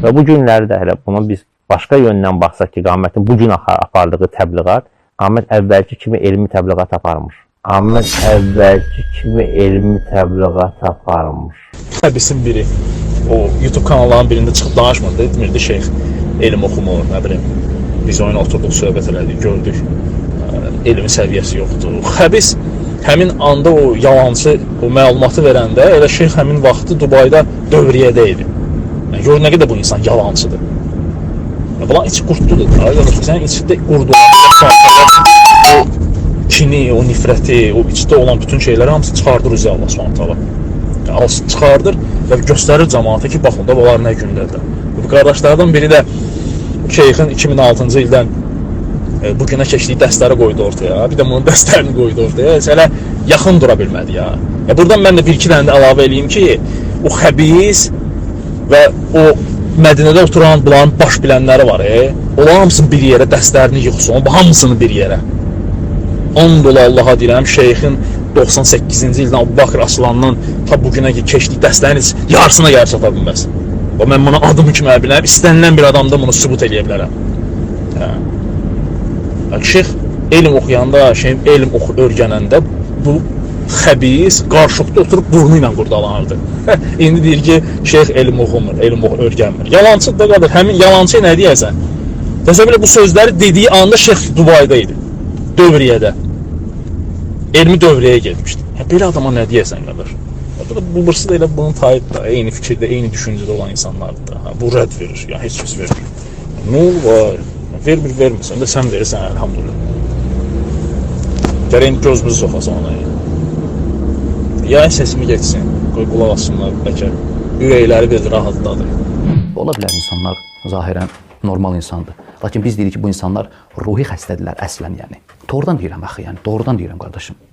Və bu günlərdə hələ bunu biz başqa yöndən baxsaq ki, qamətin bu gün apardığı təbliğat, qamət əvvəlki kimi elmi təbliğat aparmır. Qamət əvvəlki kimi elmi təbliğat aparmır. Həbisin biri o YouTube kanallarının birində çıxıb danışmırdı, demirdi şeyx elm oxumur, nə bilim. Biz oyuna oturduq, söhbət elədik, gördük. Elmin səviyyəsi yoxdur. Həbis həmin anda o yalançı o məlumatı verəndə elə şeyx həmin vaxtı Dubayda dövriyyədə idi. Yəni gör nə qədər bu insan yalancıdır. Bunlar iç qurtludur. Sən içində qurdu o kini, o nifrəti, o içdə olan bütün şeyləri hamısı çıxardır üzə Allah Subhanahu. Yəni çıxardır və göstərir cəmaata ki, baxın da bunlar nə gündədir. Bu qardaşlardan biri də şeyxin 2006-cı ildən bugünə keçdiyi dərsləri qoydu ortaya. Bir də bunun dərslərini qoydu ortaya. Hələ yaxın dura bilmədi ya. Buradan mən də bir-iki dənə də əlavə eləyim ki, o xəbis və o Mədinədə oturan bunların baş bilənləri var. Onlar hamısını bir yerə, dərslərini yığsın, hamısını bir yerə. And ola Allaha deyirəm, şeyxin 98-ci ildən Əbu Bakır Aslandan ta bugünə keçdiyi dərslərin yarısına gəlib çata bilməz. Mən buna adımı kimi biləm, istənilən bir adamda bunu sübut eləyə bilərəm. Şeyx elm oxuyanda, elm öyrənəndə bu xəbis qarşılıqda oturub burnu ilə qurdalanırdı. İndi deyir ki, şeyx elm oxumur, elm öyrənmir. Yalancı da qadır, həmin yalancı nə deyəsən? Təsəvvür elə bu sözləri dediyi anda şeyx Dubayda idi, dövriyyədə. Elmi dövriyyəyə getmişdi. Belə adama nə deyəsən qadır? Bu birisi də elə bunun tayıdır da, eyni fikirdə, eyni düşüncədə olan insanlardır da. Bu rədd verir, yəni heç kəs vermir. Nə olur? Vermir, vermirsən də sən verirsən, əlhamdülillah. Gərək gözümüzü soxasan ona. Yayın sesimi geçsin, qoy qulaq asınlar, bəlkə ürəkləri bir rahatladır. Ola bilər insanlar zahirən normal insandır. Lakin biz deyirik ki, bu insanlar ruhi xəstədirlər əslən yəni. Doğrudan deyirəm axı, yəni doğrudan deyirəm qardaşım.